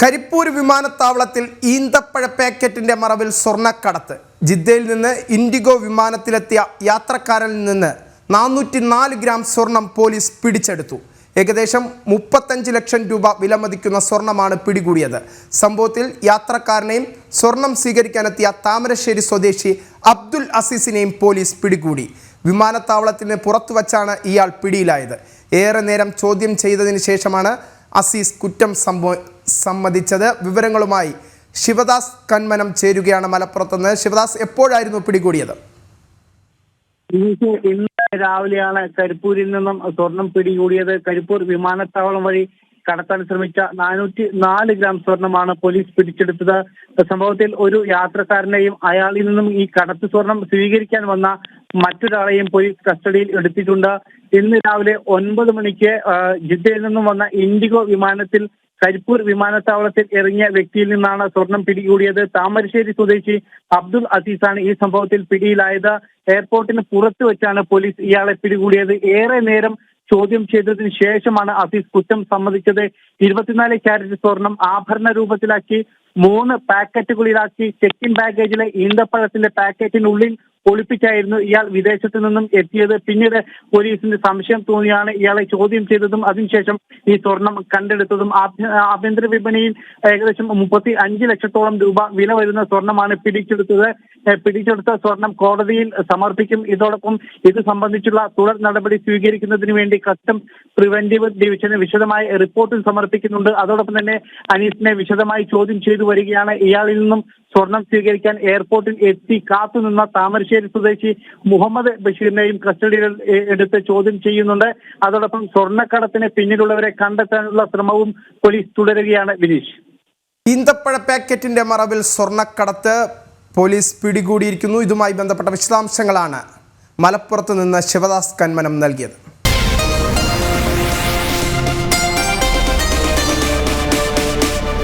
കരിപ്പൂർ വിമാനത്താവളത്തിൽ ഈന്തപ്പഴ പാക്കറ്റിന്റെ മറവിൽ സ്വർണ്ണക്കടത്ത്. ജിദ്ദയിൽ നിന്ന് ഇൻഡിഗോ വിമാനത്തിലെത്തിയ യാത്രക്കാരനിൽ നിന്ന് 404 ഗ്രാം സ്വർണം പോലീസ് പിടിച്ചെടുത്തു. ഏകദേശം 35 ലക്ഷം രൂപ വിലമതിക്കുന്ന സ്വർണമാണ് പിടികൂടിയത്. സംഭവത്തിൽ യാത്രക്കാരനെയും സ്വർണം സ്വീകരിക്കാനെത്തിയ താമരശ്ശേരി സ്വദേശി അബ്ദുൽ അസീസിനെയും പോലീസ് പിടികൂടി. വിമാനത്താവളത്തിന് പുറത്തു വച്ചാണ് ഇയാൾ പിടിയിലായത്. ഏറെ നേരം ചോദ്യം ചെയ്തതിന് ശേഷമാണ് അസീസ് കുറ്റം സമ്മതിച്ചത്. വിവരങ്ങളുമായി ശിവദാസ് കന്മനം ചേരുകയാണ് മലപ്പുറത്തുനിന്ന്. ശിവദാസ്, എപ്പോഴായിരുന്നു പിടികൂടിയത്? ഇന്ന് രാവിലെയാണ് കരിപ്പൂരിൽ നിന്നും സ്വർണം പിടികൂടിയത്. കരിപ്പൂർ വിമാനത്താവളം വഴി കടത്താൻ ശ്രമിച്ച 404 ഗ്രാം സ്വർണമാണ് പോലീസ് പിടിച്ചെടുത്തത്. സംഭവത്തിൽ ഒരു യാത്രക്കാരനെയും അയാളിൽ നിന്നും ഈ കടത്തു സ്വർണം സ്വീകരിക്കാൻ വന്ന മറ്റൊരാളെയും പോലീസ് കസ്റ്റഡിയിൽ എടുത്തിട്ടുണ്ട്. ഇന്ന് രാവിലെ 9 മണിക്ക് ജിദ്ദയിൽ നിന്നും വന്ന ഇൻഡിഗോ വിമാനത്തിൽ കരിപ്പൂർ വിമാനത്താവളത്തിൽ ഇറങ്ങിയ വ്യക്തിയിൽ നിന്നാണ് സ്വർണം പിടികൂടിയത്. താമരശ്ശേരി സ്വദേശി അബ്ദുൽ അസീസാണ് ഈ സംഭവത്തിൽ പിടിയിലായത്. എയർപോർട്ടിന് പുറത്തു വെച്ചാണ് പോലീസ് ഇയാളെ പിടികൂടിയത്. ഏറെ നേരം ചോദ്യം ചെയ്തതിനു ശേഷമാണ് അസീസ് കുറ്റം സമ്മതിച്ചത്. 24 ക്യാരറ്റ് സ്വർണം ആഭരണ രൂപത്തിലാക്കി 3 പാക്കറ്റുകളിലാക്കി ചെക്കിൻ ബാഗേജിലെ ഈന്തപ്പഴത്തിന്റെ പാക്കറ്റിനുള്ളിൽ ഒളിപ്പിച്ചായിരുന്നു ഇയാൾ വിദേശത്ത് നിന്നും എത്തിയത്. പിന്നീട് പോലീസിന് സംശയം തോന്നിയാണ് ഇയാളെ ചോദ്യം ചെയ്തതും അതിനുശേഷം ഈ സ്വർണം കണ്ടെടുത്തതും. ആഭ്യന്തര വിപണിയിൽ ഏകദേശം 35 ലക്ഷത്തോളം രൂപ വില വരുന്ന സ്വർണമാണ് പിടിച്ചെടുത്തത്. പിടിച്ചെടുത്ത സ്വർണം കോടതിയിൽ സമർപ്പിക്കും. ഇതോടൊപ്പം ഇത് സംബന്ധിച്ചുള്ള തുടർ നടപടി സ്വീകരിക്കുന്നതിന് വേണ്ടി കസ്റ്റംസ് പ്രിവന്റീവ് ഡിവിഷന് വിശദമായ റിപ്പോർട്ടും സമർപ്പിക്കുന്നുണ്ട്. അതോടൊപ്പം തന്നെ അനീസിനെ വിശദമായി ചോദ്യം ചെയ്തു വരികയാണ്. ഇയാളിൽ നിന്നും സ്വർണം സ്വീകരിക്കാൻ എയർപോർട്ടിൽ എത്തി കാത്തുനിന്ന താമരശ്ശേരി സ്വദേശി മുഹമ്മദ് ബഷീറിനെയും കസ്റ്റഡിയിൽ എടുത്ത് ചോദ്യം ചെയ്യുന്നുണ്ട്. അതോടൊപ്പം സ്വർണ്ണക്കടത്തിന് പിന്നിലുള്ളവരെ കണ്ടെത്താനുള്ള ശ്രമവും പോലീസ് തുടരുകയാണ്. വിനീഷ്, ഈന്തപ്പഴ പാക്കറ്റിന്റെ മറവിൽ സ്വർണ്ണക്കടത്ത് പോലീസ് പിടികൂടിയിരിക്കുന്നു. ഇതുമായി ബന്ധപ്പെട്ട വിശദാംശങ്ങളാണ് മലപ്പുറത്ത് നിന്ന് ശിവദാസ് കന്മനം നൽകിയത്.